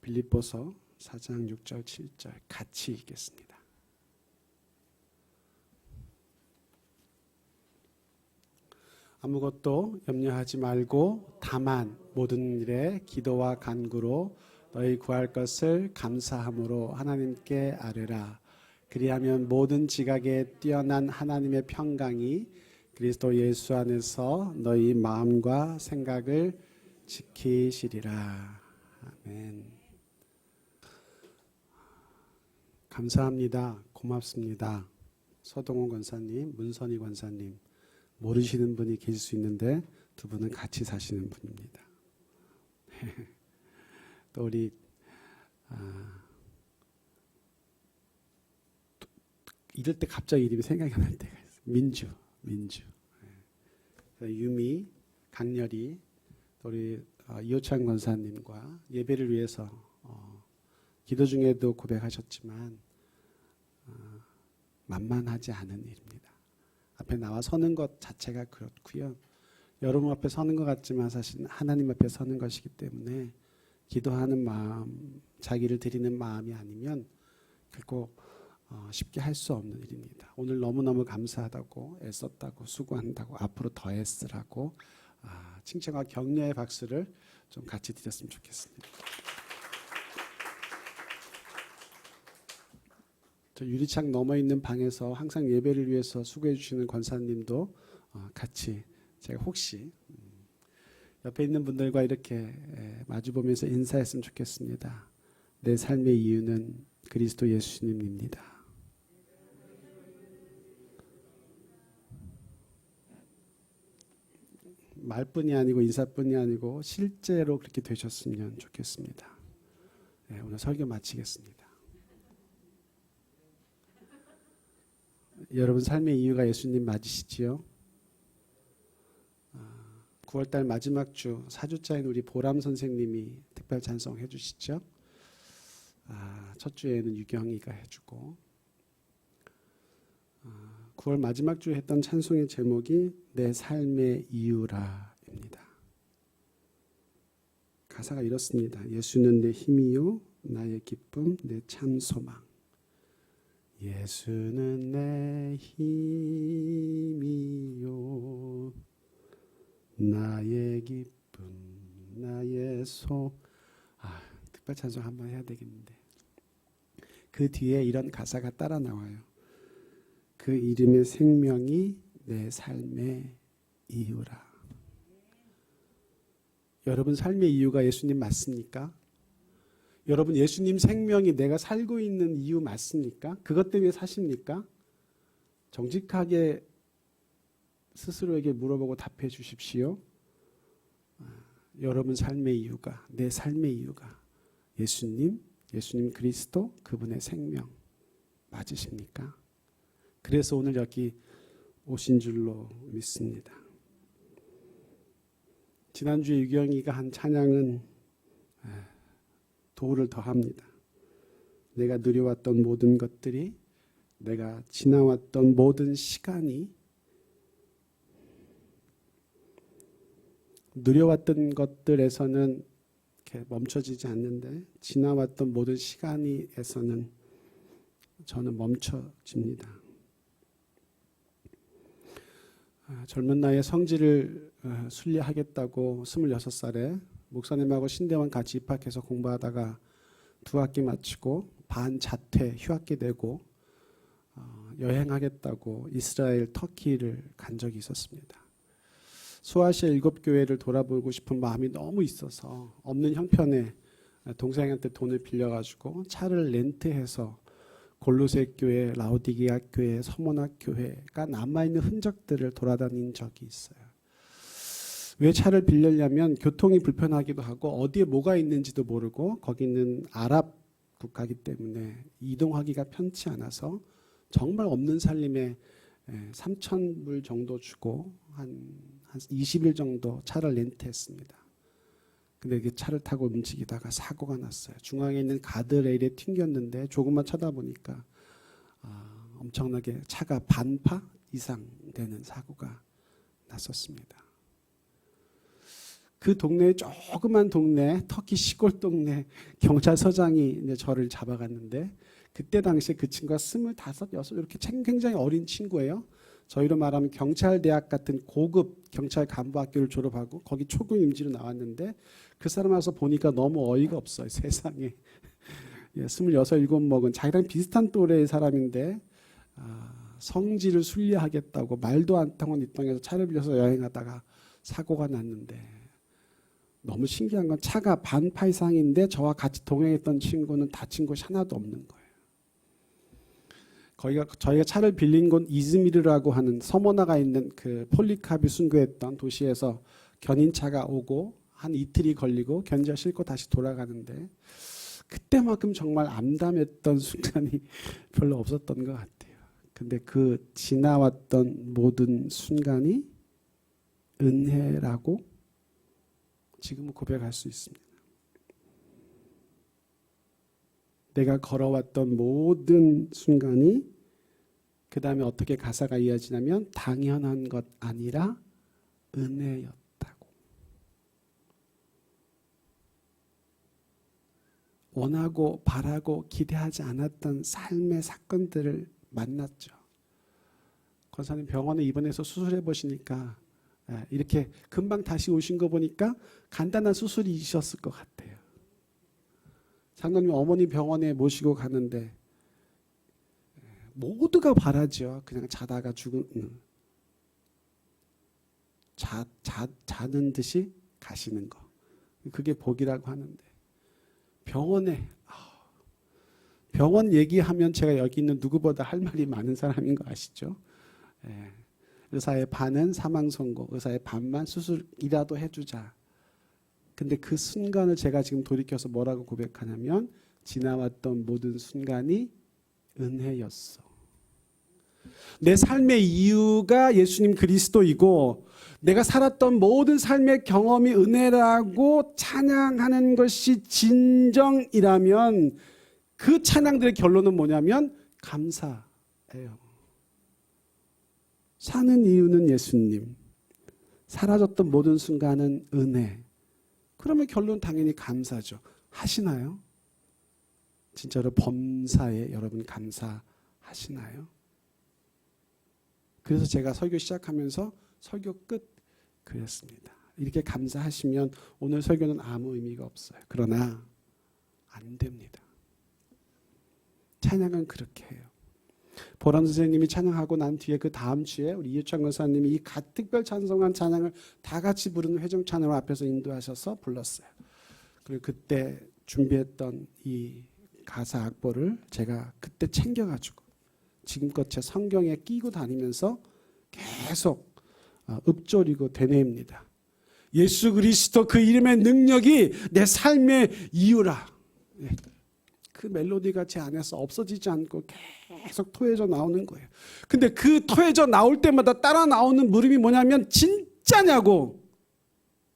빌립보서 4장 6절 7절 같이 읽겠습니다. 아무것도 염려하지 말고 다만 모든 일에 기도와 간구로 너희 구할 것을 감사함으로 하나님께 아뢰라. 그리하면 모든 지각에 뛰어난 하나님의 평강이 그리스도 예수 안에서 너희 마음과 생각을 지키시리라. 아멘. 감사합니다. 고맙습니다. 서동원 권사님, 문선희 권사님, 모르시는 분이 계실 수 있는데 두 분은 같이 사시는 분입니다. 또 우리 이럴 때 갑자기 이름이 생각이 날 때가 있어요. 민주. 유미, 강렬이, 또 우리 이호찬 권사님과 예배를 위해서 기도 중에도 고백하셨지만 만만하지 않은 일입니다. 앞에 나와 서는 것 자체가 그렇고요. 여러분 앞에 서는 것 같지만 사실 하나님 앞에 서는 것이기 때문에 기도하는 마음, 자기를 드리는 마음이 아니면 결코 쉽게 할 수 없는 일입니다. 오늘 너무너무 감사하다고, 애썼다고, 수고한다고, 앞으로 더 애쓰라고 칭찬과 격려의 박수를 좀 같이 드렸으면 좋겠습니다. 저 유리창 넘어 있는 방에서 항상 예배를 위해서 수고해 주시는 권사님도 같이 제가 혹시 옆에 있는 분들과 이렇게 마주보면서 인사했으면 좋겠습니다. 내 삶의 이유는 그리스도 예수님입니다. 말뿐이 아니고 인사뿐이 아니고 실제로 그렇게 되셨으면 좋겠습니다. 오늘 설교 마치겠습니다. 여러분 삶의 이유가 예수님 맞으시지요? 9월달 마지막 주 4주차인 우리 보람 선생님이 특별 찬송해 주시죠. 첫 주에는 유경이가 해주고 9월 마지막 주에 했던 찬송의 제목이 내 삶의 이유라입니다. 가사가 이렇습니다. 예수는 내 힘이요 나의 기쁨 내 참 소망. 예수는 내 힘이요 나의 기쁨 나의 특별 찬송 한번 해야 되겠는데 그 뒤에 이런 가사가 따라 나와요. 그 이름의 생명이 내 삶의 이유라. 여러분 삶의 이유가 예수님 맞습니까? 여러분 예수님 생명이 내가 살고 있는 이유 맞습니까? 그것 때문에 사십니까? 정직하게 스스로에게 물어보고 답해 주십시오. 여러분 삶의 이유가, 내 삶의 이유가 예수님 그리스도 그분의 생명 맞으십니까? 그래서 오늘 여기 오신 줄로 믿습니다. 지난주에 유경이가 한 찬양은 도를 더합니다. 내가 누려왔던 모든 것들이, 내가 지나왔던 모든 시간이, 누려왔던 것들에서는 이렇게 멈춰지지 않는데 지나왔던 모든 시간에서는 저는 멈춰집니다. 젊은 나이에 성지를 순례하겠다고 26살에 목사님하고 신대원 같이 입학해서 공부하다가 2학기 마치고 반자퇴 휴학기 되고 여행하겠다고 이스라엘 터키를 간 적이 있었습니다. 소아시아 7교회를 돌아보고 싶은 마음이 너무 있어서 없는 형편에 동생한테 돈을 빌려가지고 차를 렌트해서 골로새 교회, 라오디게아 교회, 서문학 교회가 남아있는 흔적들을 돌아다닌 적이 있어요. 왜 차를 빌리려면 교통이 불편하기도 하고 어디에 뭐가 있는지도 모르고 거기는 아랍 국가이기 때문에 이동하기가 편치 않아서 정말 없는 살림에 3,000불 정도 주고 한 20일 정도 차를 렌트했습니다. 근데 그 차를 타고 움직이다가 사고가 났어요. 중앙에 있는 가드레일에 튕겼는데 조금만 쳐다보니까 엄청나게 차가 반파 이상 되는 사고가 났었습니다. 그 동네에 조그만 동네, 터키 시골 동네 경찰서장이 이제 저를 잡아갔는데, 그때 당시에 그 친구가 25, 6 이렇게 굉장히 어린 친구예요. 저희로 말하면 경찰대학 같은 고급 경찰 간부학교를 졸업하고 거기 초급 임지로 나왔는데, 그 사람 와서 보니까 너무 어이가 없어요. 세상에. 26, 7 먹은 자기랑 비슷한 또래의 사람인데 성질을 순리하겠다고 말도 안 통한 이 땅에서 차를 빌려서 여행하다가 사고가 났는데, 너무 신기한 건 차가 반파 이상인데 저와 같이 동행했던 친구는 다친 곳이 하나도 없는 거예요. 저희가 차를 빌린 곳 이즈미르라고 하는 서머나가 있는 그 폴리카비 순교했던 도시에서 견인차가 오고 한 이틀이 걸리고 견지가 싣고 다시 돌아가는데, 그때만큼 정말 암담했던 순간이 별로 없었던 것 같아요. 근데 그 지나왔던 모든 순간이 은혜라고 지금은 고백할 수 있습니다. 내가 걸어왔던 모든 순간이, 그 다음에 어떻게 가사가 이어지냐면 당연한 것 아니라 은혜였다고. 원하고 바라고 기대하지 않았던 삶의 사건들을 만났죠. 권사님 병원에 입원해서 수술해 보시니까 이렇게 금방 다시 오신 거 보니까 간단한 수술이셨을 것 같아요. 장로님 어머니 병원에 모시고 가는데 모두가 바라죠. 그냥 자다가 자는 듯이 가시는 거. 그게 복이라고 하는데, 병원 얘기하면 제가 여기 있는 누구보다 할 말이 많은 사람인 거 아시죠? 의사의 반은 사망 선고, 의사의 반만 수술이라도 해주자. 근데 그 순간을 제가 지금 돌이켜서 뭐라고 고백하냐면, 지나왔던 모든 순간이 은혜였어. 내 삶의 이유가 예수님 그리스도이고, 내가 살았던 모든 삶의 경험이 은혜라고 찬양하는 것이 진정이라면, 그 찬양들의 결론은 뭐냐면 감사예요. 사는 이유는 예수님, 사라졌던 모든 순간은 은혜. 그러면 결론 당연히 감사죠. 하시나요? 진짜로 범사에 여러분 감사하시나요? 그래서 제가 설교 시작하면서 설교 끝 그랬습니다. 이렇게 감사하시면 오늘 설교는 아무 의미가 없어요. 그러나 안 됩니다. 찬양은 그렇게 해요. 보람 선생님이 찬양하고 난 뒤에 그 다음 주에 우리 이유찬 권사님이 이 특별 찬송한 찬양을 다 같이 부르는 회중 찬양을 앞에서 인도하셔서 불렀어요. 그리고 그때 준비했던 이 가사 악보를 제가 그때 챙겨가지고 지금껏 제 성경에 끼고 다니면서 계속 읊조리고 되뇌입니다. 예수 그리스도 그 이름의 능력이 내 삶의 이유라. 그 멜로디가 제 안에서 없어지지 않고 계속 토해져 나오는 거예요. 근데 그 토해져 나올 때마다 따라 나오는 물음이 뭐냐면 진짜냐고.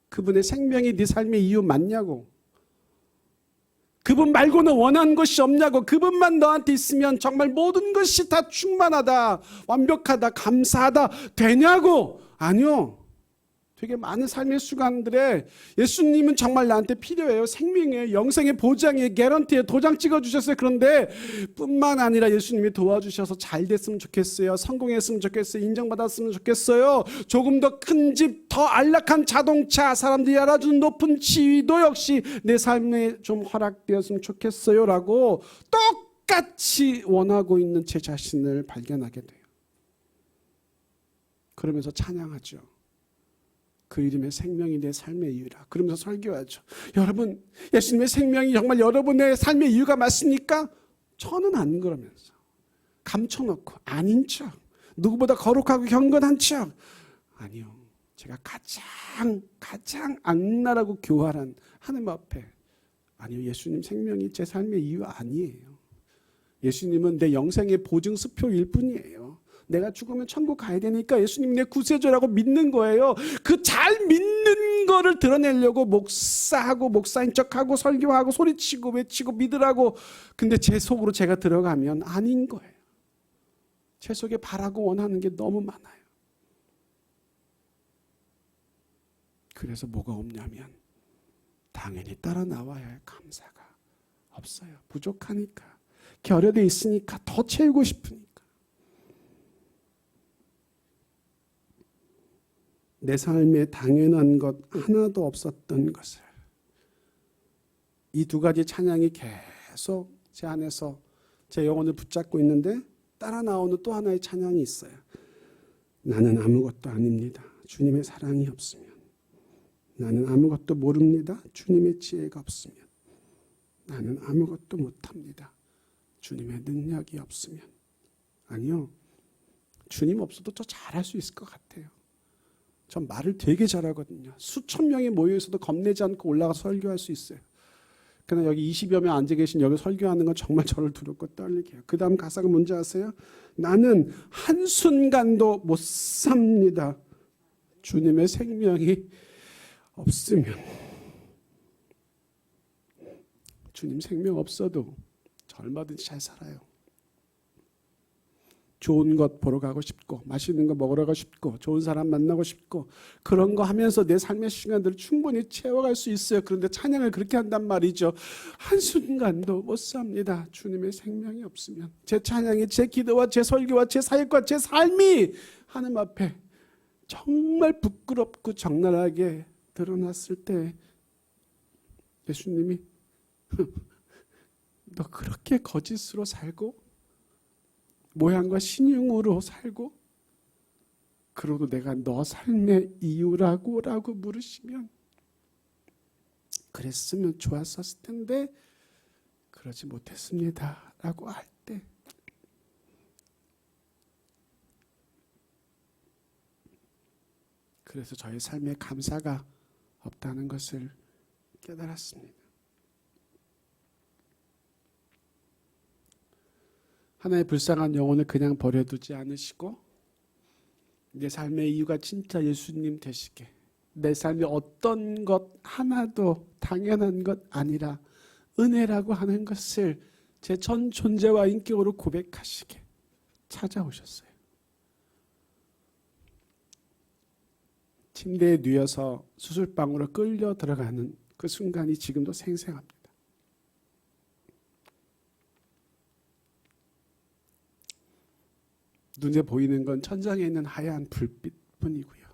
그분의 생명이 네 삶의 이유 맞냐고. 그분 말고는 원하는 것이 없냐고. 그분만 너한테 있으면 정말 모든 것이 다 충만하다, 완벽하다, 감사하다 되냐고. 아니요. 되게 많은 삶의 순간들에 예수님은 정말 나한테 필요해요. 생명이에요. 영생의 보장이에요. 개런티에 도장 찍어주셨어요. 그런데 뿐만 아니라 예수님이 도와주셔서 잘 됐으면 좋겠어요. 성공했으면 좋겠어요. 인정받았으면 좋겠어요. 조금 더 큰 집, 더 안락한 자동차, 사람들이 알아주는 높은 지위도 역시 내 삶에 좀 허락되었으면 좋겠어요. 라고 똑같이 원하고 있는 제 자신을 발견하게 돼요. 그러면서 찬양하죠. 그 이름의 생명이 내 삶의 이유라. 그러면서 설교하죠. 여러분, 예수님의 생명이 정말 여러분의 삶의 이유가 맞습니까? 저는 안 그러면서 감춰놓고 아닌 척, 누구보다 거룩하고 경건한 척. 아니요, 제가 가장 악랄하고 교활한 하나님 앞에, 아니요, 예수님 생명이 제 삶의 이유 아니에요. 예수님은 내 영생의 보증수표일 뿐이에요. 내가 죽으면 천국 가야 되니까 예수님 내 구세주라고 믿는 거예요. 그 잘 믿는 거를 드러내려고 목사하고 목사인 척하고 설교하고 소리치고 외치고 믿으라고. 근데 제 속으로 제가 들어가면 아닌 거예요. 제 속에 바라고 원하는 게 너무 많아요. 그래서 뭐가 없냐면 당연히 따라 나와야 할 감사가 없어요. 부족하니까. 결여돼 있으니까 더 채우고 싶으니까. 내 삶에 당연한 것 하나도 없었던 것을 이 두 가지 찬양이 계속 제 안에서 제 영혼을 붙잡고 있는데 따라 나오는 또 하나의 찬양이 있어요. 나는 아무것도 아닙니다. 주님의 사랑이 없으면. 나는 아무것도 모릅니다. 주님의 지혜가 없으면. 나는 아무것도 못합니다. 주님의 능력이 없으면. 아니요. 주님 없어도 저 잘할 수 있을 것 같아요. 전 말을 되게 잘하거든요. 수천 명이 모여 있어도 겁내지 않고 올라가서 설교할 수 있어요. 그러나 여기 20여 명 앉아 계신 여기 설교하는 건 정말 저를 두렵고 떨리게 해요. 그 다음 가사가 뭔지 아세요? 나는 한순간도 못 삽니다. 주님의 생명이 없으면. 주님 생명 없어도 저 얼마든지 잘 살아요. 좋은 것 보러 가고 싶고 맛있는 거 먹으러 가고 싶고 좋은 사람 만나고 싶고 그런 거 하면서 내 삶의 시간들을 충분히 채워갈 수 있어요. 그런데 찬양을 그렇게 한단 말이죠. 한순간도 못 삽니다. 주님의 생명이 없으면. 제 찬양이 제 기도와 제 설교와 제 사역과 제 삶이 하나님 앞에 정말 부끄럽고 적나라하게 드러났을 때 예수님이 너 그렇게 거짓으로 살고 모양과 신용으로 살고 그러고 내가 너 삶의 이유라고 물으시면 그랬으면 좋았었을 텐데 그러지 못했습니다 라고 할 때 그래서 저의 삶에 감사가 없다는 것을 깨달았습니다. 하나의 불쌍한 영혼을 그냥 버려두지 않으시고 내 삶의 이유가 진짜 예수님 되시게 내 삶이 어떤 것 하나도 당연한 것 아니라 은혜라고 하는 것을 제 전 존재와 인격으로 고백하시게 찾아오셨어요. 침대에 누워서 수술방으로 끌려 들어가는 그 순간이 지금도 생생합니다. 눈에 보이는 건 천장에 있는 하얀 불빛뿐이고요.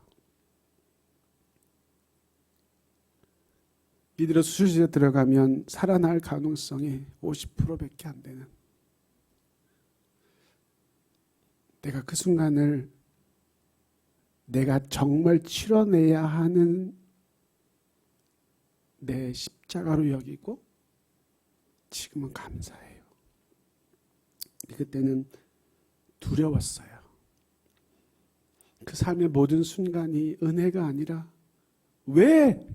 이대로 수술실에 들어가면 살아날 가능성이 50%밖에 안 되는 내가 그 순간을 내가 정말 치러내야 하는 내 십자가로 여기고 지금은 감사해요. 그때는 두려웠어요. 그 삶의 모든 순간이 은혜가 아니라 왜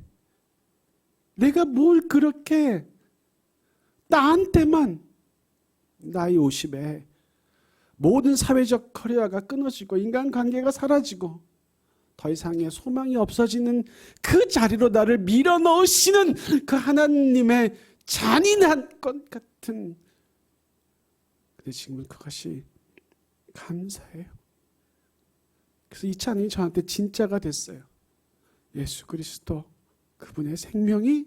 내가 뭘 그렇게 나한테만 나이 50에 모든 사회적 커리어가 끊어지고 인간관계가 사라지고 더 이상의 소망이 없어지는 그 자리로 나를 밀어넣으시는 그 하나님의 잔인한 것 같은 근데 지금은 그것이 감사해요. 그래서 이 찬양이 저한테 진짜가 됐어요. 예수 그리스도 그분의 생명이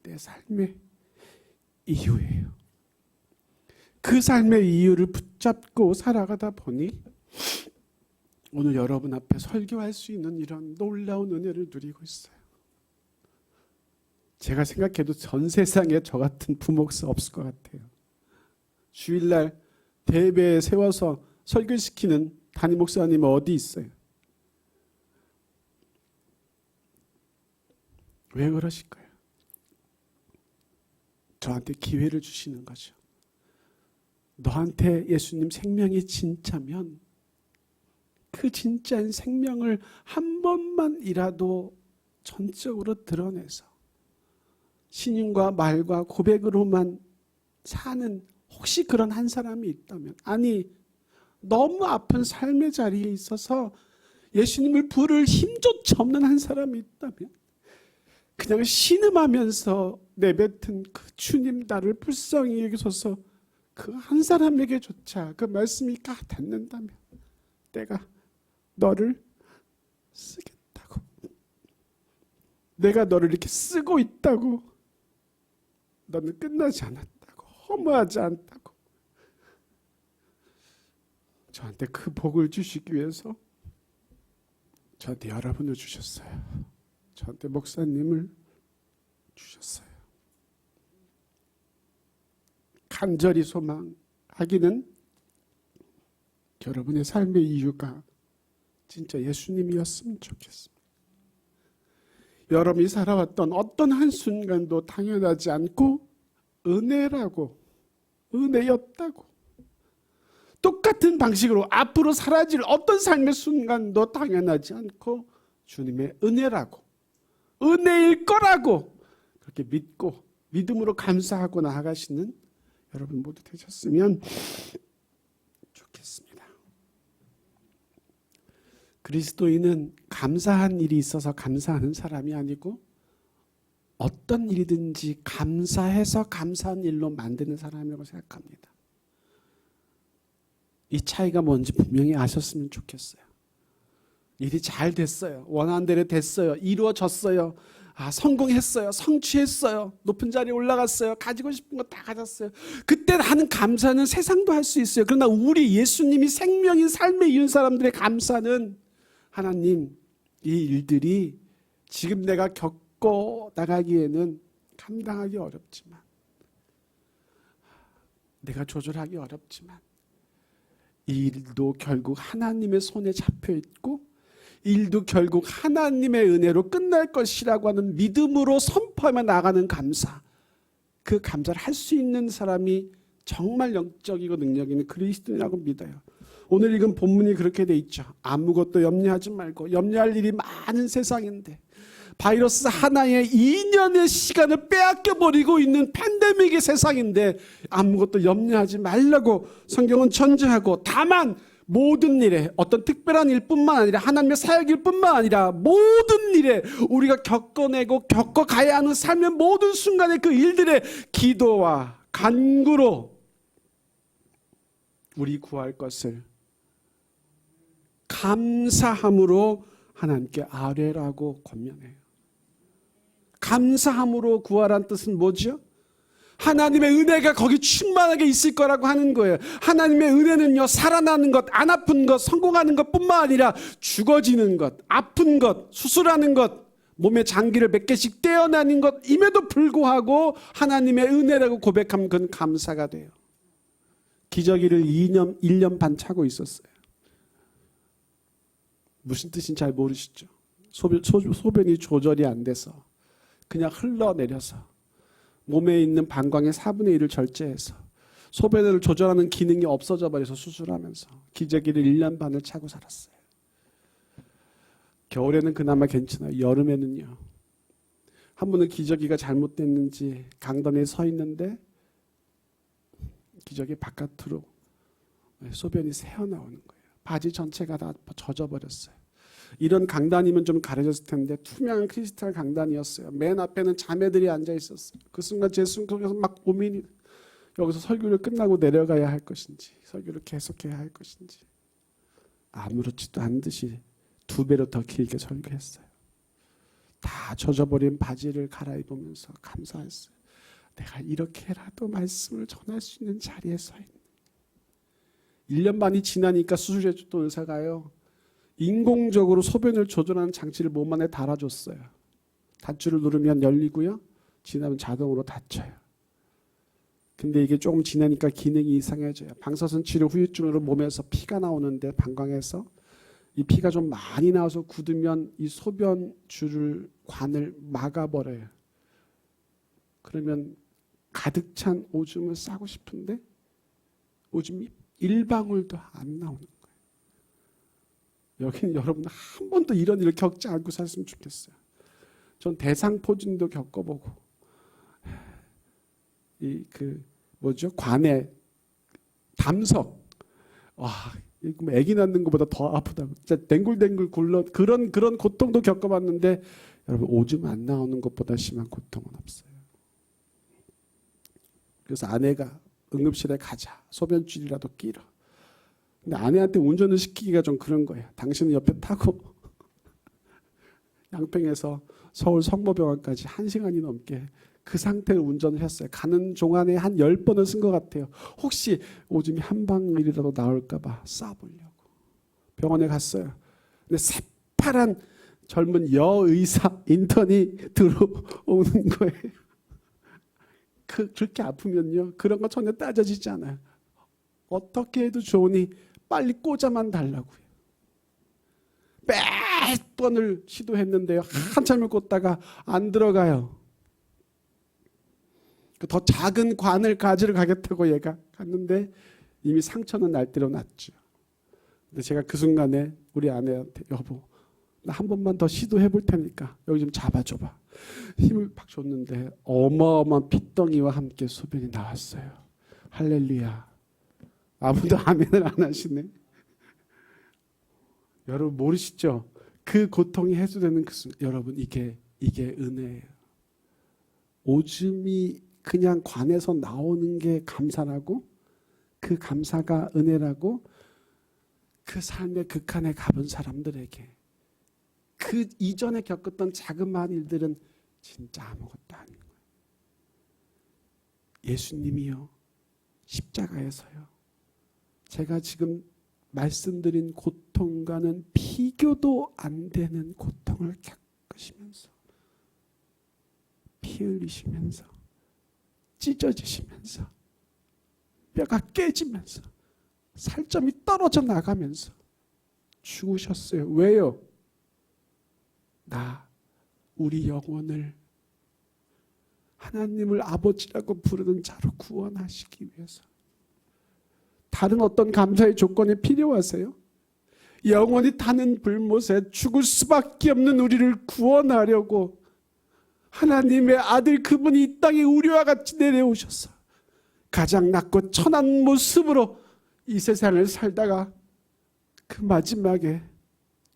내 삶의 이유예요. 그 삶의 이유를 붙잡고 살아가다 보니 오늘 여러분 앞에 설교할 수 있는 이런 놀라운 은혜를 누리고 있어요. 제가 생각해도 전 세상에 저 같은 부목사 없을 것 같아요. 주일날 대회에 세워서 설교시키는 담임 목사님은 어디 있어요? 왜 그러실까요? 저한테 기회를 주시는 거죠. 너한테 예수님 생명이 진짜면 그 진짜인 생명을 한 번만이라도 전적으로 드러내서 신인과 말과 고백으로만 사는 혹시 그런 한 사람이 있다면 아니 너무 아픈 삶의 자리에 있어서 예수님을 부를 힘조차 없는 한 사람이 있다면 그냥 신음하면서 내뱉은 그 주님 나를 불쌍히 여기소서 그 한 사람에게조차 그 말씀이 닿는다면 내가 너를 쓰겠다고 내가 너를 이렇게 쓰고 있다고. 너는 끝나지 않았다고. 허무하지 않다고. 저한테 그 복을 주시기 위해서 저한테 여러분을 주셨어요. 저한테 목사님을 주셨어요. 간절히 소망하기는 여러분의 삶의 이유가 진짜 예수님이었으면 좋겠습니다. 여러분이 살아왔던 어떤 한순간도 당연하지 않고 은혜라고, 은혜였다고, 똑같은 방식으로 앞으로 사라질 어떤 삶의 순간도 당연하지 않고 주님의 은혜라고, 은혜일 거라고 그렇게 믿고 믿음으로 감사하고 나아가시는 여러분 모두 되셨으면 좋겠습니다. 그리스도인은 감사한 일이 있어서 감사하는 사람이 아니고 어떤 일이든지 감사해서 감사한 일로 만드는 사람이라고 생각합니다. 이 차이가 뭔지 분명히 아셨으면 좋겠어요. 일이 잘 됐어요. 원하는 대로 됐어요. 이루어졌어요. 성공했어요. 성취했어요. 높은 자리에 올라갔어요. 가지고 싶은 거 다 가졌어요. 그때 하는 감사는 세상도 할 수 있어요. 그러나 우리 예수님이 생명인 삶에 이은 사람들의 감사는 하나님, 이 일들이 지금 내가 겪고 나가기에는 감당하기 어렵지만, 내가 조절하기 어렵지만 이 일도 결국 하나님의 손에 잡혀 있고 일도 결국 하나님의 은혜로 끝날 것이라고 하는 믿음으로 선포하며 나가는 감사, 그 감사를 할 수 있는 사람이 정말 영적이고 능력 있는 그리스도인이라고 믿어요. 오늘 읽은 본문이 그렇게 돼 있죠. 아무것도 염려하지 말고, 염려할 일이 많은 세상인데 바이러스 하나에 2년의 시간을 빼앗겨버리고 있는 팬데믹의 세상인데 아무것도 염려하지 말라고 성경은 전제하고, 다만 모든 일에, 어떤 특별한 일뿐만 아니라 하나님의 사역일 뿐만 아니라 모든 일에 우리가 겪어내고 겪어가야 하는 삶의 모든 순간의 그 일들의 기도와 간구로 우리 구할 것을 감사함으로 하나님께 아뢰라고 권면해요. 감사함으로 구하라는 뜻은 뭐죠? 하나님의 은혜가 거기 충만하게 있을 거라고 하는 거예요. 하나님의 은혜는요, 살아나는 것, 안 아픈 것, 성공하는 것뿐만 아니라 죽어지는 것, 아픈 것, 수술하는 것, 몸의 장기를 몇 개씩 떼어내는 것임에도 불구하고 하나님의 은혜라고 고백하면 그건 감사가 돼요. 기저귀를 1년 반 차고 있었어요. 무슨 뜻인지 잘 모르시죠? 소변이 조절이 안 돼서 그냥 흘러내려서 몸에 있는 방광의 4분의 1을 절제해서 소변을 조절하는 기능이 없어져 버려서 수술하면서 기저귀를 1년 반을 차고 살았어요. 겨울에는 그나마 괜찮아요. 여름에는요. 한 번은 기저귀가 잘못됐는지 강단에 서 있는데 기저귀 바깥으로 소변이 새어나오는 거예요. 바지 전체가 다 젖어버렸어요. 이런 강단이면 좀 가려졌을 텐데 투명한 크리스탈 강단이었어요. 맨 앞에는 자매들이 앉아 있었어요. 그 순간 제 속에서 막 고민이, 여기서 설교를 끝나고 내려가야 할 것인지 설교를 계속해야 할 것인지 아무렇지도 않은 듯이 2배로 더 길게 설교했어요. 다 젖어버린 바지를 갈아입으면서 감사했어요. 내가 이렇게라도 말씀을 전할 수 있는 자리에 서 있는. 1년 반이 지나니까 수술해줬던 의사가요, 인공적으로 소변을 조절하는 장치를 몸 안에 달아줬어요. 닫줄을 누르면 열리고요, 지나면 자동으로 닫혀요. 근데 이게 조금 지나니까 기능이 이상해져요. 방사선 치료 후유증으로 몸에서 피가 나오는데 방광에서 이 피가 좀 많이 나와서 굳으면 이 소변 줄을, 관을 막아버려요. 그러면 가득 찬 오줌을 싸고 싶은데 오줌이 1방울도 안 나오는 거예요. 여기는 여러분 한 번도 이런 일을 겪지 않고 살았으면 좋겠어요. 전 대상포진도 겪어보고 관에 담석, 와, 애기 낳는 것보다 더 아프다고. 진짜 댕굴댕굴 굴러 그런 고통도 겪어봤는데 여러분 오줌 안 나오는 것보다 심한 고통은 없어요. 그래서 아내가 응급실에 가자, 소변줄이라도 끼러. 근데 아내한테 운전을 시키기가 좀 그런 거예요. 당신은 옆에 타고 양평에서 서울 성모병원까지 1시간이 넘게 그 상태로 운전을 했어요. 가는 동안에 한 10번은 쓴 것 같아요. 혹시 오줌이 한 방울이라도 나올까 봐 쏴보려고. 병원에 갔어요. 근데 새파란 젊은 여의사 인턴이 들어오는 거예요. 그렇게 아프면요, 그런 거 전혀 따져지지 않아요. 어떻게 해도 좋으니 빨리 꽂아만 달라고요. 몇 번을 시도했는데요, 한참을 꽂다가 안 들어가요. 더 작은 관을 가지러 가겠다고 얘가 갔는데 이미 상처는 날대로 났죠. 근데 제가 그 순간에 우리 아내한테, 여보, 나 한 번만 더 시도해 볼 테니까 여기 좀 잡아줘봐. 힘을 팍 줬는데 어마어마한 핏덩이와 함께 소변이 나왔어요. 할렐루야. 아무도 아멘을 안 하시네. 여러분 모르시죠? 그 고통이 해소되는 그 순간, 여러분 이게 은혜예요. 오줌이 그냥 관에서 나오는 게 감사라고, 그 감사가 은혜라고, 그 삶의 극한에 가본 사람들에게 그 이전에 겪었던 자그마한 일들은 진짜 아무것도 아닌 거예요. 예수님이요, 십자가에서요, 제가 지금 말씀드린 고통과는 비교도 안 되는 고통을 겪으시면서, 피 흘리시면서, 찢어지시면서, 뼈가 깨지면서, 살점이 떨어져 나가면서 죽으셨어요. 왜요? 우리 영혼을 하나님을 아버지라고 부르는 자로 구원하시기 위해서. 다른 어떤 감사의 조건이 필요하세요? 영원히 타는 불못에 죽을 수밖에 없는 우리를 구원하려고 하나님의 아들 그분이 이 땅에 우리와 같이 내려오셔서 가장 낮고 천한 모습으로 이 세상을 살다가 그 마지막에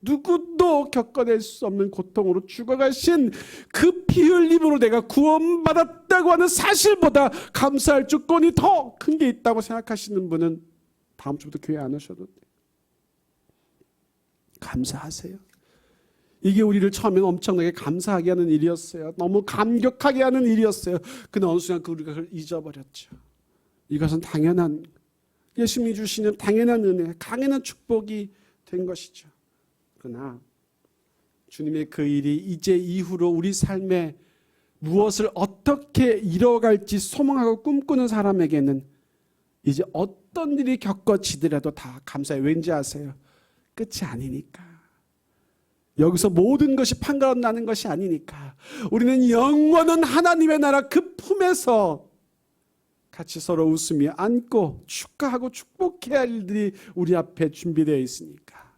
누구도 겪어낼 수 없는 고통으로 죽어가신 그 피 흘림으로 내가 구원받았다고 하는 사실보다 감사할 조건이 더 큰 게 있다고 생각하시는 분은 다음 주부터 교회 안 오셔도 돼요. 감사하세요. 이게 우리를 처음에는 엄청나게 감사하게 하는 일이었어요. 너무 감격하게 하는 일이었어요. 그러나 어느 순간 우리가 그걸 잊어버렸죠. 이것은 당연한, 예수님이 주시는 당연한 은혜, 당연한 축복이 된 것이죠. 그러나 주님의 그 일이 이제 이후로 우리 삶에 무엇을 어떻게 이뤄갈지 소망하고 꿈꾸는 사람에게는 이제 어떤 일이 겪어지더라도 다 감사해요. 왠지 아세요? 끝이 아니니까. 여기서 모든 것이 판가름 나는 것이 아니니까. 우리는 영원한 하나님의 나라 그 품에서 같이 서로 웃으며 안고 축하하고 축복해야 할 일들이 우리 앞에 준비되어 있으니까.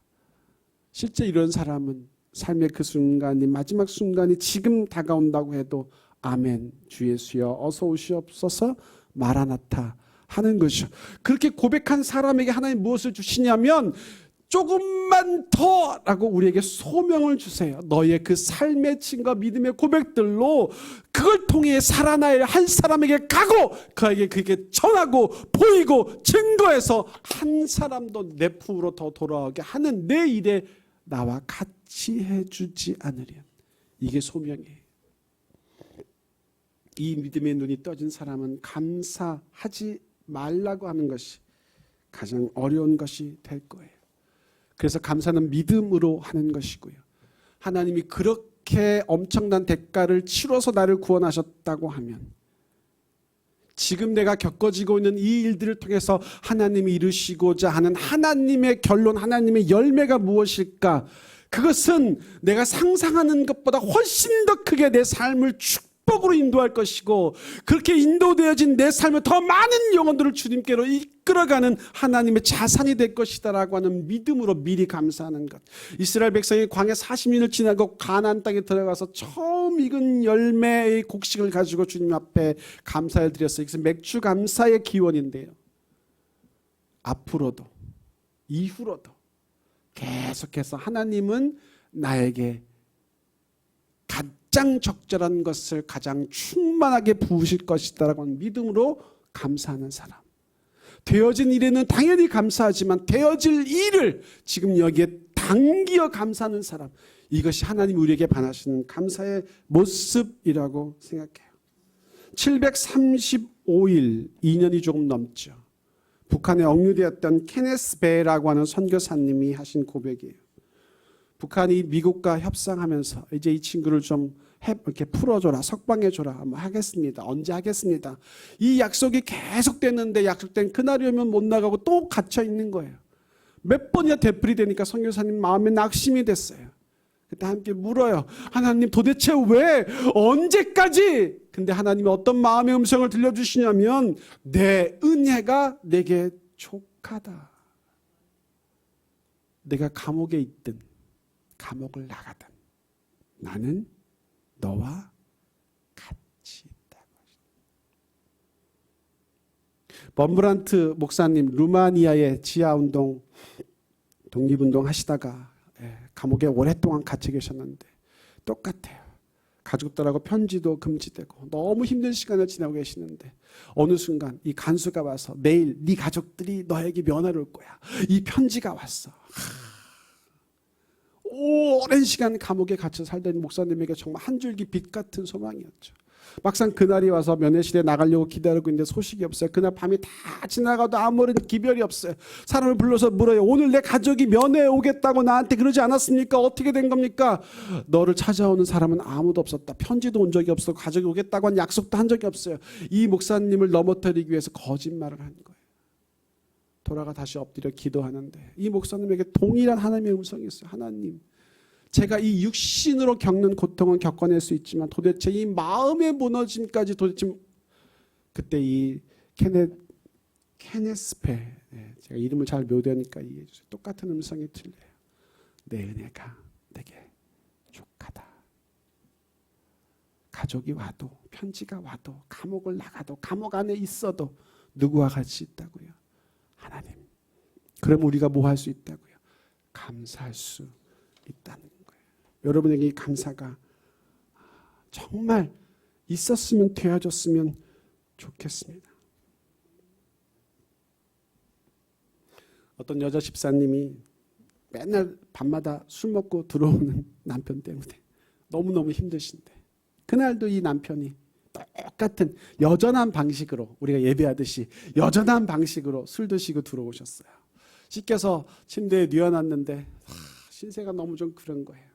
실제 이런 사람은 삶의 그 순간이, 마지막 순간이 지금 다가온다고 해도 아멘, 주 예수여 어서 오시옵소서 마라나타 하는 것이죠. 그렇게 고백한 사람에게 하나님 무엇을 주시냐면 조금만 더라고 우리에게 소명을 주세요. 너의 그 삶의 증거 믿음의 고백들로 그걸 통해 살아나야 할 사람에게 가고 그에게 그게 전하고 보이고 증거해서 한 사람도 내 품으로 더 돌아오게 하는 내 일에 나와 같이 해주지 않으련. 이게 소명이에요. 이 믿음의 눈이 떠진 사람은 감사하지 말라고 하는 것이 가장 어려운 것이 될 거예요. 그래서 감사는 믿음으로 하는 것이고요. 하나님이 그렇게 엄청난 대가를 치러서 나를 구원하셨다고 하면 지금 내가 겪어지고 있는 이 일들을 통해서 하나님이 이루시고자 하는 하나님의 결론, 하나님의 열매가 무엇일까? 그것은 내가 상상하는 것보다 훨씬 더 크게 내 삶을 축복으로 인도할 것이고, 그렇게 인도되어진 내 삶을 더 많은 영혼들을 주님께로 이끌어가는 하나님의 자산이 될 것이다라고 하는 믿음으로 미리 감사하는 것. 이스라엘 백성이 광야 40년을 지나고 가나안 땅에 들어가서 처음 익은 열매의 곡식을 가지고 주님 앞에 감사를 드렸어요. 이것은 맥주 감사의 기원인데요. 앞으로도 이후로도 계속해서 하나님은 나에게 가장 적절한 것을 가장 충만하게 부으실 것이다라고 하는 믿음으로 감사하는 사람. 되어진 일에는 당연히 감사하지만 되어질 일을 지금 여기에 다 당기어 감사하는 사람, 이것이 하나님 우리에게 반하시는 감사의 모습이라고 생각해요. 735일, 2년이 조금 넘죠. 북한에 억류되었던 케네스 베라고 하는 선교사님이 하신 고백이에요. 북한이 미국과 협상하면서 이제 이 친구를 좀 이렇게 풀어줘라, 석방해줘라, 뭐 하겠습니다. 언제 하겠습니다. 이 약속이 계속됐는데 약속된 그날이 오면 못 나가고 또 갇혀 있는 거예요. 몇 번이나 되풀이되니까 선교사님 마음에 낙심이 됐어요. 그때 함께 물어요. 하나님 도대체 왜? 언제까지? 근데 하나님이 어떤 마음의 음성을 들려주시냐면 내 은혜가 내게 족하다. 내가 감옥에 있든 감옥을 나가든 나는 너와 같이 있다고. 범브란트 목사님 루마니아의 지하운동 독립운동 하시다가 감옥에 오랫동안 갇혀 계셨는데 똑같아요. 가족들하고 편지도 금지되고 너무 힘든 시간을 지나고 계시는데 어느 순간 이 간수가 와서 내일 네 가족들이 너에게 면회를 올 거야. 이 편지가 왔어. 오랜 시간 감옥에 갇혀 살던 목사님에게 정말 한 줄기 빛 같은 소망이었죠. 막상 그날이 와서 면회실에 나가려고 기다리고 있는데 소식이 없어요. 그날 밤이 다 지나가도 아무런 기별이 없어요. 사람을 불러서 물어요. 오늘 내 가족이 면회에 오겠다고 나한테 그러지 않았습니까? 어떻게 된 겁니까? 너를 찾아오는 사람은 아무도 없었다. 편지도 온 적이 없어. 가족이 오겠다고 한 약속도 한 적이 없어요. 이 목사님을 넘어뜨리기 위해서 거짓말을 한 거예요. 돌아가 다시 엎드려 기도하는데 이 목사님에게 동일한 하나님의 음성이 있어요. 하나님, 제가 이 육신으로 겪는 고통은 겪어낼 수 있지만 도대체 이 마음의 무너짐까지 도대체 그때 이 케네스페, 제가 이름을 잘 묘되니까 이해해 주세요. 똑같은 음성이 들려요. 내 은혜가 내게 족하다. 가족이 와도 편지가 와도 감옥을 나가도 감옥 안에 있어도 누구와 같이 있다고요? 하나님. 그럼 우리가 뭐 할 수 있다고요? 감사할 수 있다는 거예요. 여러분에게 이 감사가 정말 있었으면 되어졌으면 좋겠습니다. 어떤 여자 집사님이 맨날 밤마다 술 먹고 들어오는 남편 때문에 너무너무 힘드신데 그날도 이 남편이 똑같은 여전한 방식으로 우리가 예배하듯이 여전한 방식으로 술 드시고 들어오셨어요. 씻겨서 침대에 뉘어놨는데 신세가 너무 좀 그런 거예요.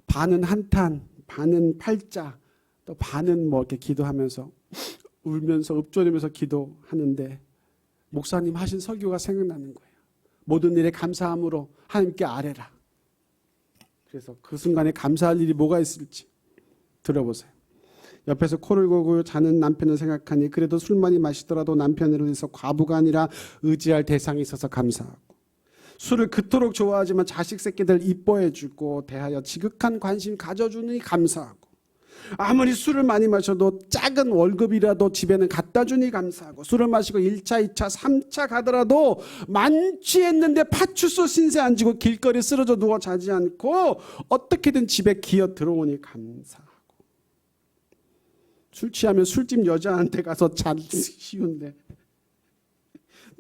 반은 한탄, 반은 팔자, 또 반은 뭐 이렇게 기도하면서 울면서 읊조리면서 기도하는데 목사님 하신 설교가 생각나는 거예요. 모든 일에 감사함으로 하나님께 아뢰라. 그래서 그 순간에 감사할 일이 뭐가 있을지 들어보세요. 옆에서 코를 고고 자는 남편을 생각하니 그래도 술 많이 마시더라도 남편을 위해서 과부가 아니라 의지할 대상이 있어서 감사하고 술을 그토록 좋아하지만 자식 새끼들 이뻐해주고 대하여 지극한 관심 가져주니 감사하고 아무리 술을 많이 마셔도 작은 월급이라도 집에는 갖다 주니 감사하고 술을 마시고 1차, 2차, 3차 가더라도 만취했는데 파출소 신세 안 지고 길거리 쓰러져 누워 자지 않고 어떻게든 집에 기어 들어오니 감사하고 술 취하면 술집 여자한테 가서 자기 쉬운데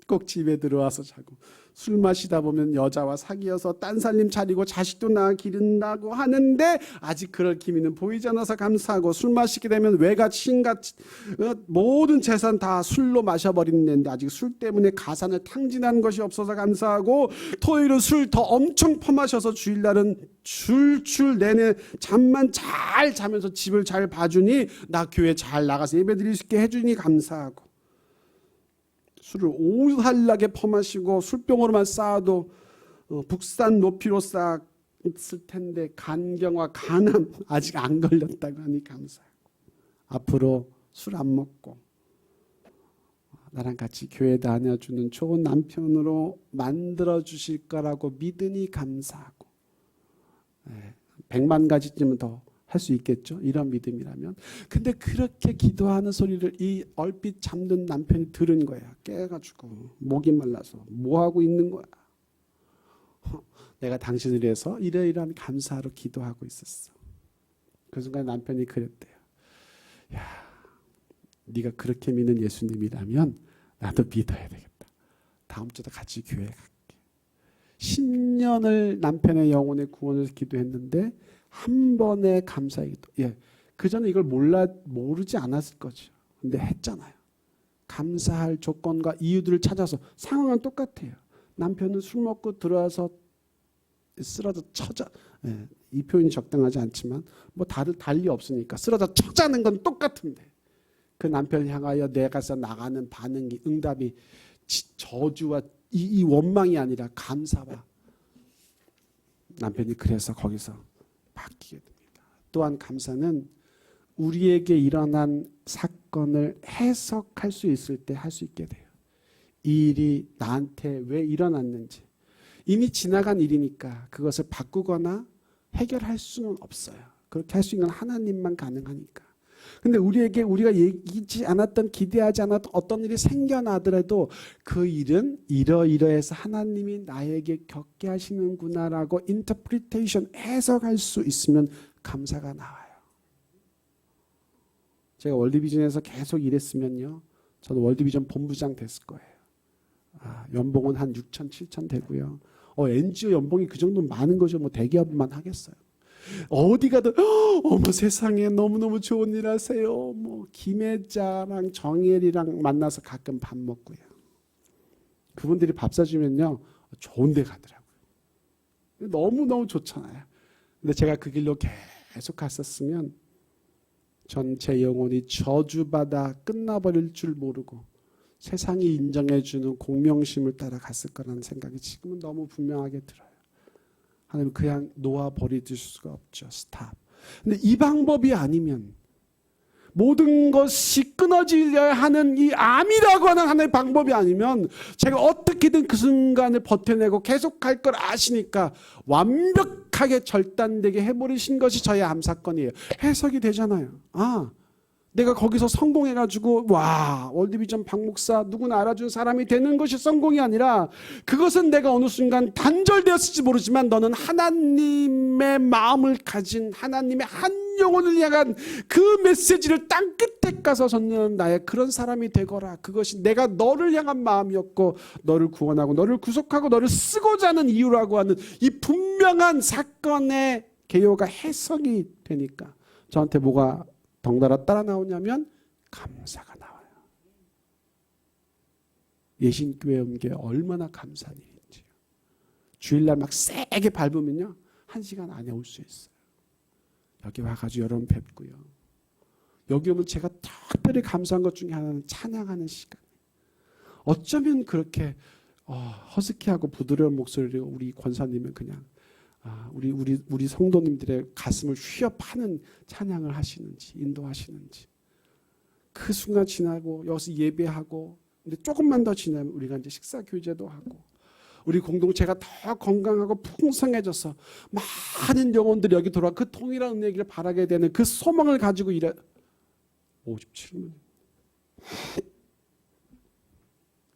꼭 집에 들어와서 자고 술 마시다 보면 여자와 사귀어서 딴 살림 차리고 자식도 낳아 기른다고 하는데 아직 그럴 기미는 보이지 않아서 감사하고 술 마시게 되면 외가 친가 모든 재산 다 술로 마셔버리는데 아직 술 때문에 가산을 탕진하는 것이 없어서 감사하고 토요일은 술 더 엄청 퍼마셔서 주일날은 줄줄 내내 잠만 잘 자면서 집을 잘 봐주니 나 교회 잘 나가서 예배드릴 수 있게 해주니 감사하고 술을 오살나게 퍼마시고 술병으로만 쌓아도 북산 높이로 쌓았을 텐데 간경과 간암 아직 안 걸렸다고 하니 감사하고 앞으로 술 안 먹고 나랑 같이 교회 다녀주는 좋은 남편으로 만들어 주실 거라고 믿으니 감사하고 100만 가지쯤은 더 할 수 있겠죠. 이런 믿음이라면. 근데 그렇게 기도하는 소리를 이 얼핏 잠든 남편이 들은 거야. 깨가지고 목이 말라서 뭐하고 있는 거야. 내가 당신을 위해서 이러이러한 감사로 기도하고 있었어. 그 순간 남편이 그랬대요. 야, 네가 그렇게 믿는 예수님이라면 나도 믿어야 되겠다. 다음 주도 같이 교회 갈게. 10년을 남편의 영혼의 구원을 기도했는데 한 번의 감사의 기도. 예, 그 전에 이걸 모르지 않았을 거죠. 근데 했잖아요. 감사할 조건과 이유들을 찾아서. 상황은 똑같아요. 남편은 술 먹고 들어와서 쓰러져 처자. 예, 이 표현이 적당하지 않지만 뭐 달리 없으니까 쓰러져 처자는 건 똑같은데 그 남편을 향하여 내가서 나가는 반응이 응답이 저주와 이 원망이 아니라 감사와 남편이 그래서 거기서 바뀌게 됩니다. 또한 감사는 우리에게 일어난 사건을 해석할 수 있을 때 할 수 있게 돼요. 이 일이 나한테 왜 일어났는지 이미 지나간 일이니까 그것을 바꾸거나 해결할 수는 없어요. 그렇게 할 수 있는 건 하나님만 가능하니까. 근데 우리에게 우리가 얘기하지 않았던 기대하지 않았던 어떤 일이 생겨나더라도 그 일은 이러이러해서 하나님이 나에게 겪게 하시는구나라고 인터프리테이션 해석할 수 있으면 감사가 나와요. 제가 월드비전에서 계속 일했으면요. 저도 월드비전 본부장 됐을 거예요. 연봉은 한 6천, 7천 되고요. NGO 연봉이 그 정도 많은 거죠. 뭐 대기업만 하겠어요. 어디 가든 어머 세상에 너무너무 좋은 일 하세요. 뭐 김혜자랑 정혜리랑 만나서 가끔 밥 먹고요. 그분들이 밥 사주면요. 좋은 데 가더라고요. 너무너무 좋잖아요. 근데 제가 그 길로 계속 갔었으면 전 제 영혼이 저주받아 끝나버릴 줄 모르고 세상이 인정해주는 공명심을 따라 갔을 거라는 생각이 지금은 너무 분명하게 들어요. 하나님 그냥 놓아버릴 수가 없죠. 스탑. 근데 이 방법이 아니면 모든 것이 끊어지려야 하는 이 암이라고 하는 하나의 방법이 아니면 제가 어떻게든 그 순간을 버텨내고 계속 갈 걸 아시니까 완벽하게 절단되게 해버리신 것이 저의 암 사건이에요. 해석이 되잖아요. 내가 거기서 성공해가지고 와 월드비전 박 목사 누구나 알아준 사람이 되는 것이 성공이 아니라 그것은 내가 어느 순간 단절되었을지 모르지만 너는 하나님의 마음을 가진 하나님의 한 영혼을 향한 그 메시지를 땅끝에 가서 전하는 나의 그런 사람이 되거라. 그것이 내가 너를 향한 마음이었고 너를 구원하고 너를 구속하고 너를 쓰고자 하는 이유라고 하는 이 분명한 사건의 개요가 해석이 되니까 저한테 뭐가 덩달아 따라 나오냐면 감사가 나와요. 예신교회 온 게 얼마나 감사한 일인지요. 주일날 막 세게 밟으면요 1시간 안에 올 수 있어요. 여기 와가지고 여러분 뵙고요. 여기 오면 제가 특별히 감사한 것 중에 하나는 찬양하는 시간. 어쩌면 그렇게 허스키하고 부드러운 목소리로 우리 권사님은 그냥 우리 성도님들의 가슴을 휘어파는 찬양을 하시는지 인도하시는지 그 순간 지나고 여기서 예배하고 근데 조금만 더 지나면 우리가 이제 식사 교제도 하고 우리 공동체가 더 건강하고 풍성해져서 많은 영혼들이 여기 돌아와 그 통일한 은혜기를 바라게 되는 그 소망을 가지고 57분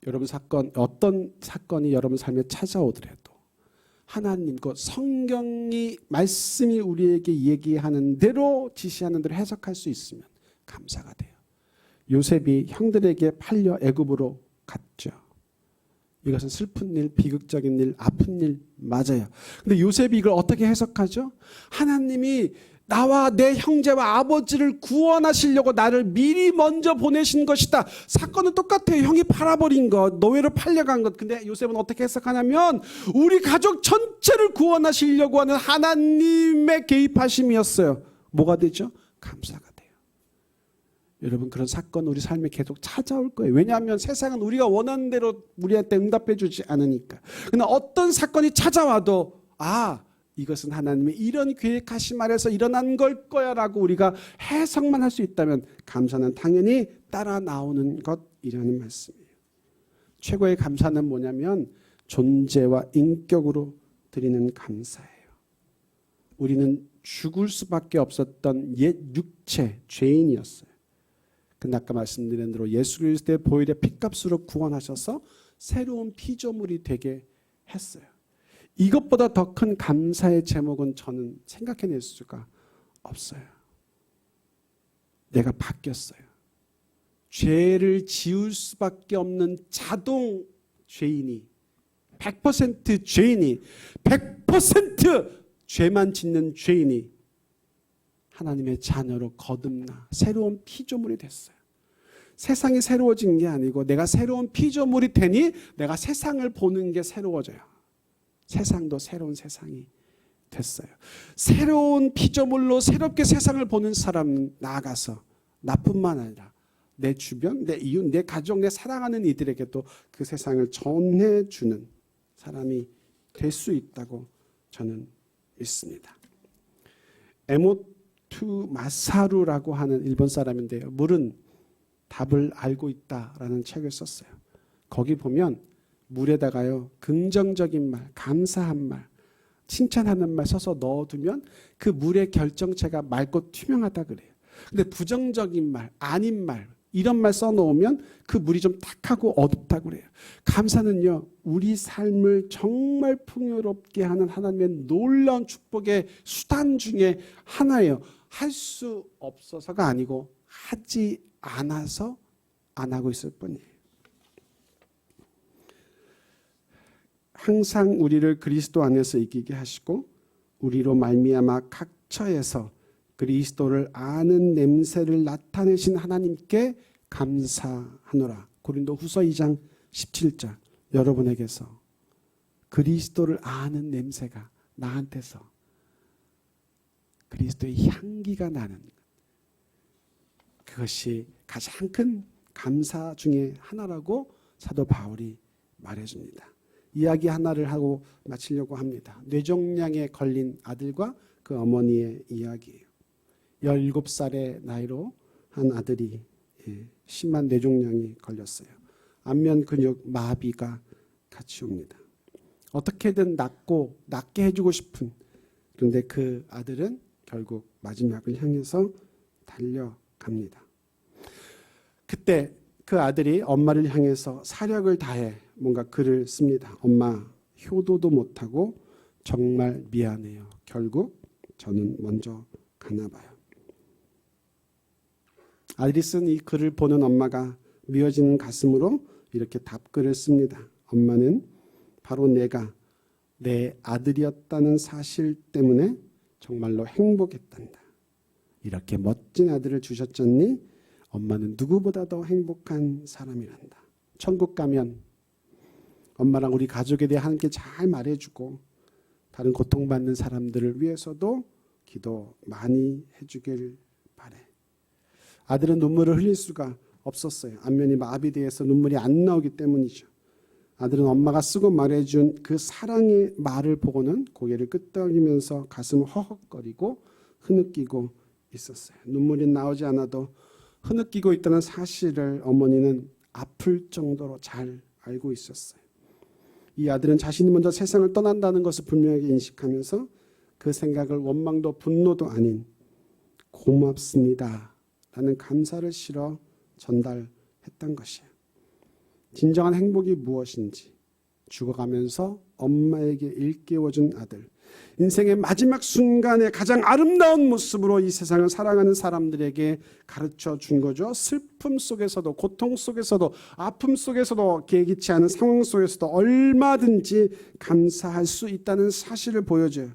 여러분 어떤 사건이 여러분 삶에 찾아오더라도 하나님 그 성경이 말씀이 우리에게 얘기하는 대로 지시하는 대로 해석할 수 있으면 감사가 돼요. 요셉이 형들에게 팔려 애굽으로 갔죠. 이것은 슬픈 일, 비극적인 일, 아픈 일 맞아요. 근데 요셉이 이걸 어떻게 해석하죠? 하나님이 나와 내 형제와 아버지를 구원하시려고 나를 미리 먼저 보내신 것이다. 사건은 똑같아요. 형이 팔아버린 것, 노예로 팔려간 것. 근데 요셉은 어떻게 해석하냐면 우리 가족 전체를 구원하시려고 하는 하나님의 개입하심이었어요. 뭐가 되죠? 감사가 돼요. 여러분 그런 사건 우리 삶에 계속 찾아올 거예요. 왜냐하면 세상은 우리가 원하는 대로 우리한테 응답해 주지 않으니까. 그러나 어떤 사건이 찾아와도 이것은 하나님의 이런 계획하심 아래서 일어난 걸 거야 라고 우리가 해석만 할 수 있다면 감사는 당연히 따라 나오는 것이라는 말씀이에요. 최고의 감사는 뭐냐면 존재와 인격으로 드리는 감사예요. 우리는 죽을 수밖에 없었던 옛 육체 죄인이었어요. 근데 아까 말씀드린 대로 예수 그리스도의 보혈의 피값으로 구원하셔서 새로운 피조물이 되게 했어요. 이것보다 더 큰 감사의 제목은 저는 생각해낼 수가 없어요. 내가 바뀌었어요. 죄를 지을 수밖에 없는 자동 죄인이 100% 죄인이 100% 죄만 짓는 죄인이 하나님의 자녀로 거듭나 새로운 피조물이 됐어요. 세상이 새로워진 게 아니고 내가 새로운 피조물이 되니 내가 세상을 보는 게 새로워져요. 세상도 새로운 세상이 됐어요. 새로운 피조물로 새롭게 세상을 보는 사람 나아가서 나뿐만 아니라 내 주변, 내 이웃, 내 가족, 내 사랑하는 이들에게도 그 세상을 전해주는 사람이 될 수 있다고 저는 믿습니다. 에모투 마사루라고 하는 일본 사람인데요. 물은 답을 알고 있다라는 책을 썼어요. 거기 보면 물에다가요 긍정적인 말, 감사한 말, 칭찬하는 말 써서 넣어두면 그 물의 결정체가 맑고 투명하다 그래요. 근데 부정적인 말, 아닌 말 이런 말 써놓으면 그 물이 좀 탁하고 어둡다 그래요. 감사는요 우리 삶을 정말 풍요롭게 하는 하나님의 놀라운 축복의 수단 중에 하나예요. 할 수 없어서가 아니고 하지 않아서 안 하고 있을 뿐이에요. 항상 우리를 그리스도 안에서 이기게 하시고 우리로 말미암아 각 처에서 그리스도를 아는 냄새를 나타내신 하나님께 감사하노라. 고린도후서 2장 17절. 여러분에게서 그리스도를 아는 냄새가 나한테서 그리스도의 향기가 나는 그것이 가장 큰 감사 중에 하나라고 사도 바울이 말해줍니다. 이야기 하나를 하고 마치려고 합니다. 뇌종양에 걸린 아들과 그 어머니의 이야기예요. 17살의 나이로 한 아들이 심한 뇌종양이 걸렸어요. 안면 근육 마비가 같이 옵니다. 어떻게든 낫게 해주고 싶은, 그런데 그 아들은 결국 마지막을 향해서 달려갑니다. 그때 그 아들이 엄마를 향해서 사력을 다해 뭔가 글을 씁니다. 엄마, 효도도 못하고 정말 미안해요. 결국 저는 먼저 가나 봐요. 아들이 쓴 이 글을 보는 엄마가 미어지는 가슴으로 이렇게 답글을 씁니다. 엄마는 바로 내가 내 아들이었다는 사실 때문에 정말로 행복했단다. 이렇게 멋진 아들을 주셨잖니 엄마는 누구보다 더 행복한 사람이란다. 천국 가면 엄마랑 우리 가족에 대해 하나님께 잘 말해주고 다른 고통받는 사람들을 위해서도 기도 많이 해주길 바래. 아들은 눈물을 흘릴 수가 없었어요. 안면이 마비되어서 눈물이 안 나오기 때문이죠. 아들은 엄마가 쓰고 말해준 그 사랑의 말을 보고는 고개를 끄덕이면서 가슴을 허헉거리고 흐느끼고 있었어요. 눈물이 나오지 않아도 흐느끼고 있다는 사실을 어머니는 아플 정도로 잘 알고 있었어요. 이 아들은 자신이 먼저 세상을 떠난다는 것을 분명하게 인식하면서 그 생각을 원망도 분노도 아닌 고맙습니다 라는 감사를 실어 전달했던 것이에요. 진정한 행복이 무엇인지 죽어가면서 엄마에게 일깨워준 아들, 인생의 마지막 순간에 가장 아름다운 모습으로 이 세상을 사랑하는 사람들에게 가르쳐 준 거죠. 슬픔 속에서도, 고통 속에서도, 아픔 속에서도, 계기치 않은 상황 속에서도 얼마든지 감사할 수 있다는 사실을 보여줘요.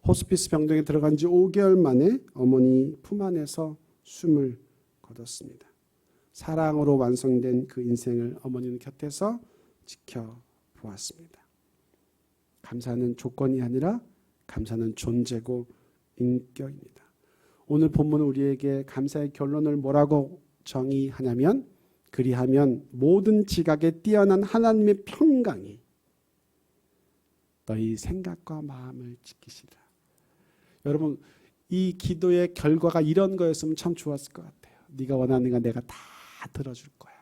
호스피스 병동에 들어간 지 5개월 만에 어머니 품 안에서 숨을 거뒀습니다. 사랑으로 완성된 그 인생을 어머니는 곁에서 지켜보았습니다. 감사는 조건이 아니라 감사는 존재고 인격입니다. 오늘 본문은 우리에게 감사의 결론을 뭐라고 정의하냐면, 그리하면 모든 지각에 뛰어난 하나님의 평강이 너희 생각과 마음을 지키시라. 여러분, 이 기도의 결과가 이런 거였으면 참 좋았을 것 같아요. 네가 원하는 거 내가 다 들어줄 거야.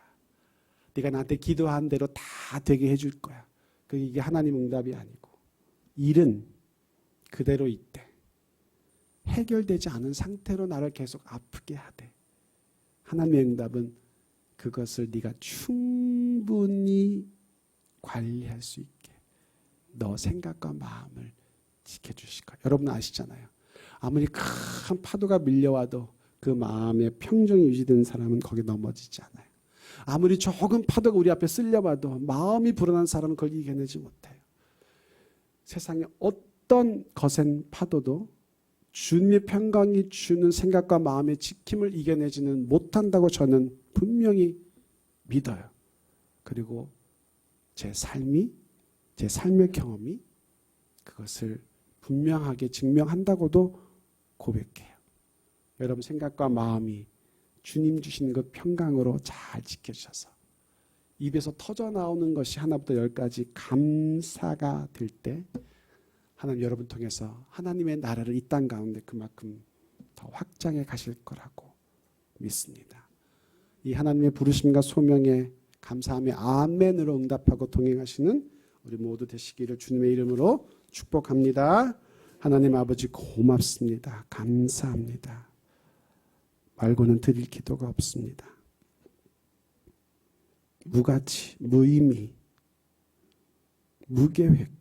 네가 나한테 기도한 대로 다 되게 해줄 거야. 이게 하나님 응답이 아니고, 일은 그대로 있대. 해결되지 않은 상태로 나를 계속 아프게 하되, 하나님의 응답은 그것을 네가 충분히 관리할 수 있게 너 생각과 마음을 지켜주실 거야. 여러분 아시잖아요. 아무리 큰 파도가 밀려와도 그 마음의 평정이 유지되는 사람은 거기에 넘어지지 않아요. 아무리 조금 파도가 우리 앞에 쓸려봐도 마음이 불안한 사람은 그걸 이겨내지 못해요. 세상에 어떤 거센 파도도 주님의 평강이 주는 생각과 마음의 지킴을 이겨내지는 못한다고 저는 분명히 믿어요. 그리고 제 삶의 경험이 그것을 분명하게 증명한다고도 고백해요. 여러분 생각과 마음이 주님 주신 것 평강으로 잘 지켜주셔서 입에서 터져 나오는 것이 하나부터 열까지 감사가 될 때 하나님 여러분 통해서 하나님의 나라를 이 땅 가운데 그만큼 더 확장해 가실 거라고 믿습니다. 이 하나님의 부르심과 소명에 감사함의 아멘으로 응답하고 동행하시는 우리 모두 되시기를 주님의 이름으로 축복합니다. 하나님 아버지 고맙습니다. 감사합니다. 말고는 드릴 기도가 없습니다. 무가치, 무의미, 무계획,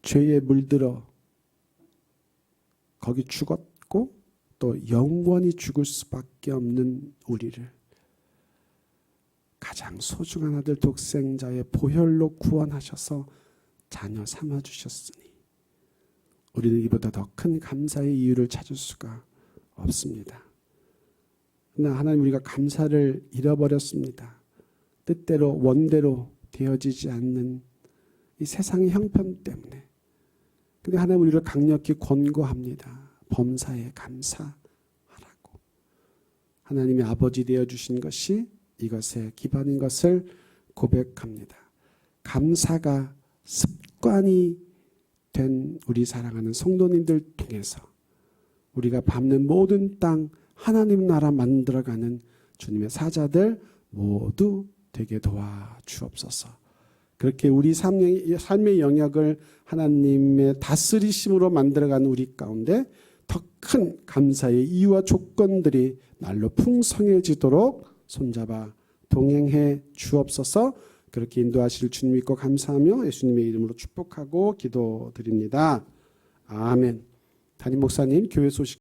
죄에 물들어 거기 죽었고 또 영원히 죽을 수밖에 없는 우리를 가장 소중한 아들 독생자의 보혈로 구원하셔서 자녀 삼아주셨으니 우리는 이보다 더 큰 감사의 이유를 찾을 수가 없습니다. 그러나 하나님 우리가 감사를 잃어버렸습니다. 뜻대로 원대로 되어지지 않는 이 세상의 형편 때문에. 근데 하나님 우리를 강력히 권고합니다. 범사에 감사하라고. 하나님의 아버지 되어주신 것이 이것의 기반인 것을 고백합니다. 감사가 습관이 된 우리 사랑하는 성도님들 통해서 우리가 밟는 모든 땅 하나님 나라 만들어가는 주님의 사자들 모두 되게 도와주옵소서. 그렇게 우리 삶의 영역을 하나님의 다스리심으로 만들어가는 우리 가운데 더 큰 감사의 이유와 조건들이 날로 풍성해지도록 손잡아 동행해 주옵소서. 그렇게 인도하실 주님 믿고 감사하며 예수님의 이름으로 축복하고 기도드립니다. 아멘. 담임 목사님 교회 소식